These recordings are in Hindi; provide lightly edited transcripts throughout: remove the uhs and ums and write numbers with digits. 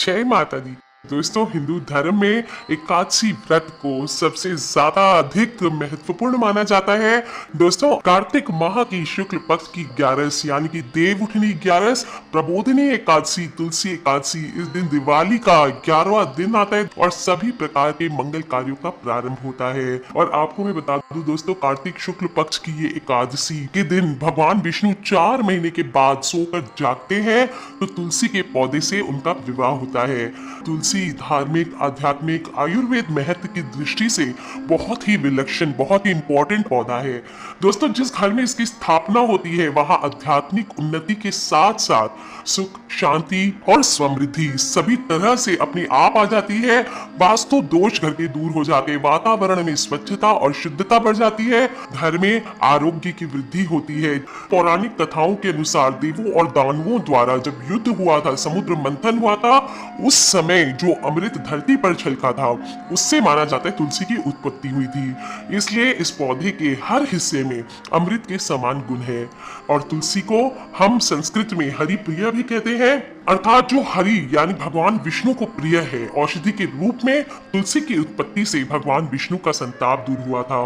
जय माता दी। दोस्तों, हिंदू धर्म में एकादशी व्रत को सबसे ज्यादा अधिक महत्वपूर्ण माना जाता है। दोस्तों, कार्तिक माह की शुक्ल पक्ष की 11 यानी कि देवउठनी 11, प्रबोधिनी एकादशी, तुलसी एकादशी, इस दिन दिवाली का 11वां दिन आता है और सभी प्रकार के मंगल कार्यों का प्रारंभ होता है। और आपको मैं बता दूं दोस्तों, कार्तिक शुक्ल पक्ष की ये एकादशी के दिन भगवान विष्णु 4 महीने के बाद सोकर जागते हैं, तो तुलसी के पौधे से उनका विवाह होता है। तुलसी धार्मिक, आध्यात्मिक, आयुर्वेद महत्व की दृष्टि से बहुत ही विलक्षण, बहुत ही इंपॉर्टेंट पौधा है। दोस्तों, जिस घर में इसकी स्थापना होती है वहां आध्यात्मिक उन्नति के साथ साथ सुख, शांति और समृद्धि सभी तरह से अपने आप आ जाती है। वास्तु दोष घर के दूर हो जाते, वातावरण में स्वच्छता और शुद्धता बढ़ जाती है, घर में आरोग्य की वृद्धि होती है। पौराणिक कथाओं के अनुसार देवों और दानवों द्वारा जब युद्ध हुआ था, समुद्र मंथन हुआ था, उस समय जो अमृत धरती पर छलका था, उससे माना जाता है तुलसी की उत्पत्ति हुई थी। इसलिए इस पौधे के हर हिस्से में अमृत के समान गुण है। और तुलसी को हम संस्कृत में हरि प्रिय भी कहते हैं, अर्थात जो हरि यानी भगवान विष्णु को प्रिय है। औषधि के रूप में तुलसी की उत्पत्ति से भगवान विष्णु का संताप दूर हुआ था।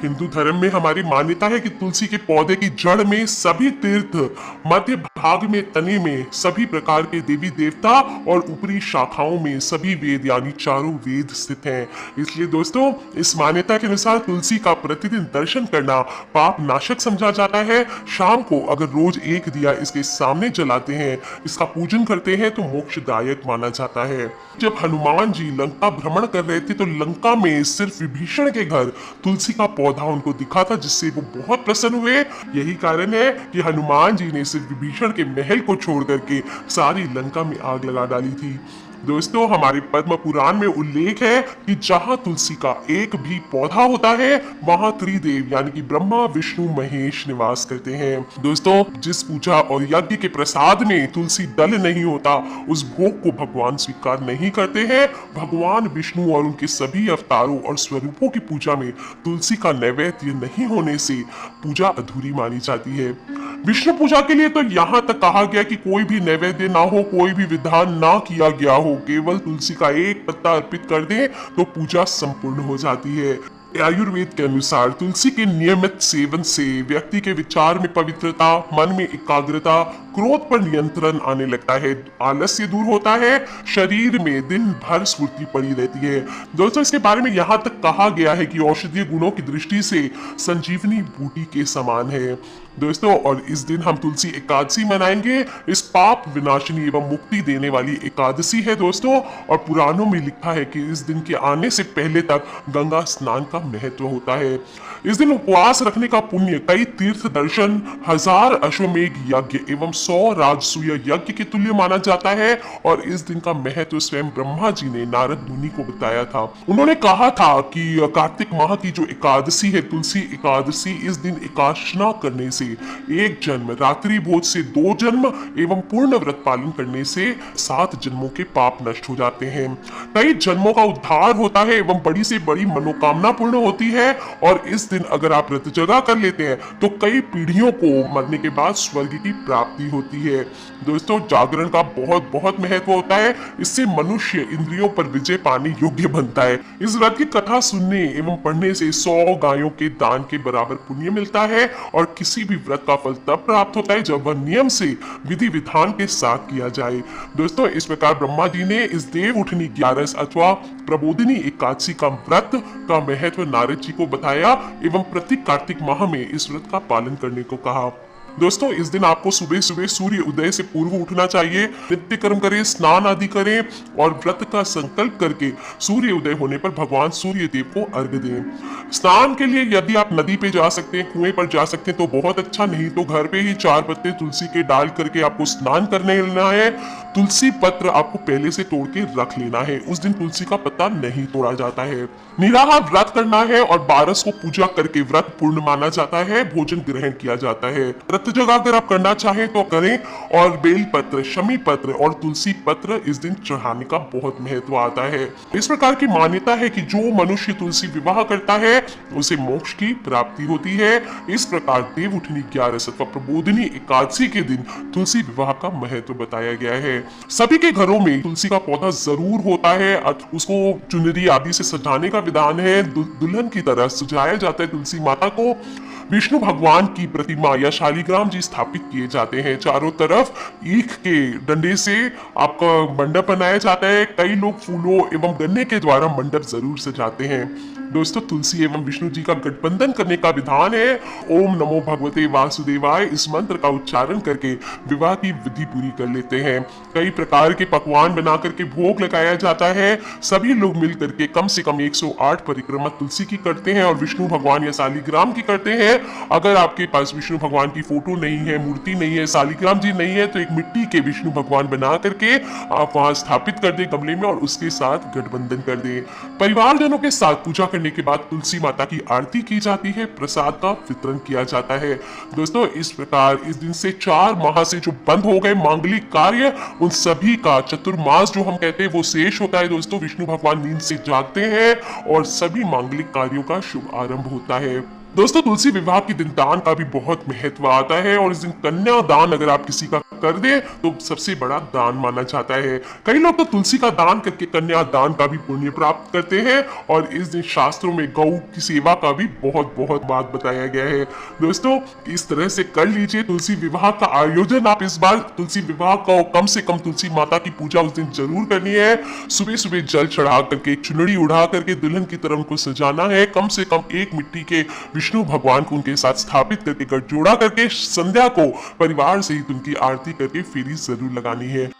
हिंदू धर्म में हमारी मान्यता है कि तुलसी के पौधे की जड़ में सभी तीर्थ, मध्य भाग में तने में सभी प्रकार के देवी देवता और ऊपरी शाखाओं में सभी वेद यानी चारों वेद स्थित हैं। इसलिए दोस्तों, इस मान्यता के अनुसार तुलसी का प्रतिदिन दर्शन करना पाप नाशक समझा जाता है। शाम को अगर रोज एक दिया इसके सामने जलाते हैं, इसका पूजन करते हैं, तो मोक्षदायक माना जाता है। जब हनुमान जी लंका भ्रमण कर रहे थे तो लंका में सिर्फ विभीषण के घर तुलसी का पौधा उनको दिखा था, जिससे वो बहुत प्रसन्न हुए। यही कारण है कि हनुमान जी ने सिर्फ विभीषण के महल को छोड़ करके सारी लंका में आग लगा डाली थी। दोस्तों, हमारे पद्म पुराण में उल्लेख है कि जहां तुलसी का एक भी पौधा होता है वहां त्रिदेव यानी कि ब्रह्मा, विष्णु, महेश निवास करते हैं। दोस्तों, जिस पूजा और यज्ञ के प्रसाद में तुलसी दल नहीं होता, उस भोग को भगवान स्वीकार नहीं करते हैं। भगवान विष्णु और उनके सभी अवतारों और स्वरूपों की पूजा में तुलसी का नैवेद्य नहीं होने से पूजा अधूरी मानी जाती है। विष्णु पूजा के लिए तो यहाँ तक कहा गया कि कोई भी नैवेद्य ना हो, कोई भी विधान ना किया गया हो, केवल तुलसी का एक पत्ता अर्पित कर दें तो पूजा संपूर्ण हो जाती है। आयुर्वेद के अनुसार तुलसी के नियमित सेवन से व्यक्ति के विचार में पवित्रता, मन में एकाग्रता, क्रोध पर नियंत्रण आने लगता है, आलस्य दूर होता है, शरीर में दिन भर स्फूर्ति पड़ी रहती है। दोस्तों, इसके बारे में यहाँ तक कहा गया है कि औषधीय गुणों की दृष्टि से संजीवनी बूटी के समान है। दोस्तों, और इस दिन हम तुलसी एकादशी मनाएंगे। इस पाप विनाशिनी एवं मुक्ति देने वाली एकादशी है दोस्तों। और पुराणों में लिखा है कि इस दिन के आने से पहले तक गंगा स्नान का महत्व होता है। इस दिन उपवास रखने का पुण्य कई तीर्थ दर्शन, 1000 अश्वमेघ यज्ञ एवं 100 राजसूय यज्ञ के तुल्य माना जाता है। और इस दिन का महत्व स्वयं ब्रह्मा जी ने नारद मुनि को बताया था। उन्होंने कहा था कि कार्तिक माह की जो एकादशी है, तुलसी एकादशी, इस दिन एकादशना करने से एक जन्म, रात्रि भोज से 2 जन्म एवं पूर्ण व्रत पालन करने से 7 जन्मों के पाप नष्ट हो जाते हैं। कई जन्मों का उद्धार होता है एवं बड़ी से बड़ी मनोकामना पूर्ण होती है। और इस दिन अगर आप व्रत जगा कर लेते हैं तो कई पीढ़ियों को मरने के बाद स्वर्ग की प्राप्ति होती है। दोस्तों, जागरण का बहुत बहुत महत्व होता है। इससे मनुष्य इंद्रियों पर विजय पाने योग्य बनता है। इस व्रत की कथा सुनने एवं पढ़ने से 100 गायों के दान के बराबर पुण्य मिलता है। और किसी भी व्रत का फल तब प्राप्त होता है जब वह नियम से, विधि विधान के साथ किया जाए। दोस्तों, इस प्रकार ब्रह्मा जी ने इस देव उठनी 11 अथवा प्रबोधिनी एकादशी का व्रत का महत्व नारद जी को बताया एवं प्रति कार्तिक माह में इस व्रत का पालन करने को कहा। दोस्तों, इस दिन आपको सुबह सुबह सूर्य उदय से पूर्व उठना चाहिए, नित्य कर्म करें, स्नान आदि करें और व्रत का संकल्प करके सूर्य उदय होने पर भगवान सूर्य देव को अर्घ्य दें। स्नान के लिए यदि आप नदी पे जा सकते हैं, कुएं पर जा सकते हैं तो बहुत अच्छा, नहीं तो घर पे ही 4 पत्ते तुलसी के डाल करके आपको स्नान करने लेना है। तुलसी पत्र आपको पहले से तोड़ के रख लेना है। उस दिन तुलसी का पत्ता नहीं तोड़ा जाता है। निराहार व्रत करना है और 12 को पूजा करके व्रत पूर्ण माना जाता है। भोजन ग्रहण किया जाता है। व्रत जगह अगर आप करना चाहें तो करें। और बेल पत्र, शमी पत्र और तुलसी पत्र इस दिन चढ़ाने का बहुत महत्व आता है। इस प्रकार की मान्यता है कि जो मनुष्य तुलसी विवाह करता है उसे मोक्ष की प्राप्ति होती है। इस प्रकार देव उठनी 11 अथवा प्रबोधिनी एकादशी के दिन तुलसी विवाह का महत्व बताया गया है। सभी के घरों में तुलसी का पौधा जरूर होता है। उसको चुनरी आदि से सजाने का विधान है। दुल्हन की तरह सजाया जाता है तुलसी माता को। विष्णु भगवान की प्रतिमा या शालिग्राम जी स्थापित किए जाते हैं। चारों तरफ ईख के डंडे से आपका मंडप बनाया जाता है। कई लोग फूलों एवं गन्ने के द्वारा मंडप जरूर सजाते हैं। दोस्तों, तुलसी एवं विष्णु जी का गठबंधन करने का विधान है। ओम नमो भगवते वासुदेवाय इस मंत्र का उच्चारण करके विवाह की विधि पूरी कर लेते हैं। कई प्रकार के पकवान बना करके भोग लगाया जाता है। सभी लोग मिल करके कम से कम 108 परिक्रमा तुलसी की करते हैं और विष्णु भगवान या शालिग्राम की करते हैं। अगर आपके पास विष्णु भगवान की फोटो नहीं है, मूर्ति नहीं है, शालिग्राम जी नहीं है, तो एक मिट्टी के विष्णु भगवान बना करके आप वहां स्थापित कर दे गमले में और उसके साथ गठबंधन कर दे। परिवारजनों के साथ पूजा करने के बाद तुलसी माता की आरती की जाती है, प्रसाद का वितरण किया जाता है। दोस्तों, इस प्रकार इस दिन से 4 माह से जो बंद हो गए मांगलिक कार्य, उन सभी का चतुर्मास जो हम कहते हैं वो शेष होता है। दोस्तों, विष्णु भगवान नींद से जागते हैं और सभी मांगलिक कार्यों का शुभ आरंभ होता है। दोस्तों, तुलसी विवाह के दिन दान का भी बहुत महत्व आता है और इस दिन कन्या दान अगर आप किसी का कर दे तो सबसे बड़ा दान माना जाता है। कई लोग तो तुलसी का दान करके कन्या दान का भी पुण्य प्राप्त करते हैं और इस दिन शास्त्रों में गौ की सेवा का भी बहुत बहुत बात बताया गया है। दोस्तों, इस तरह से कर लीजिए तुलसी विवाह का आयोजन। आप इस बार तुलसी विवाह का कम से कम तुलसी माता की पूजा उस दिन जरूर करनी है। सुबह सुबह जल चढ़ा करके, चुनरी उड़ा करके दुल्हन की तरफ उनको सजाना है। कम से कम एक मिट्टी के विष्णु भगवान को उनके साथ स्थापित करके गठजोड़ा करके संध्या को परिवार सहित उनकी आरती करके फेरी जरूर लगानी है।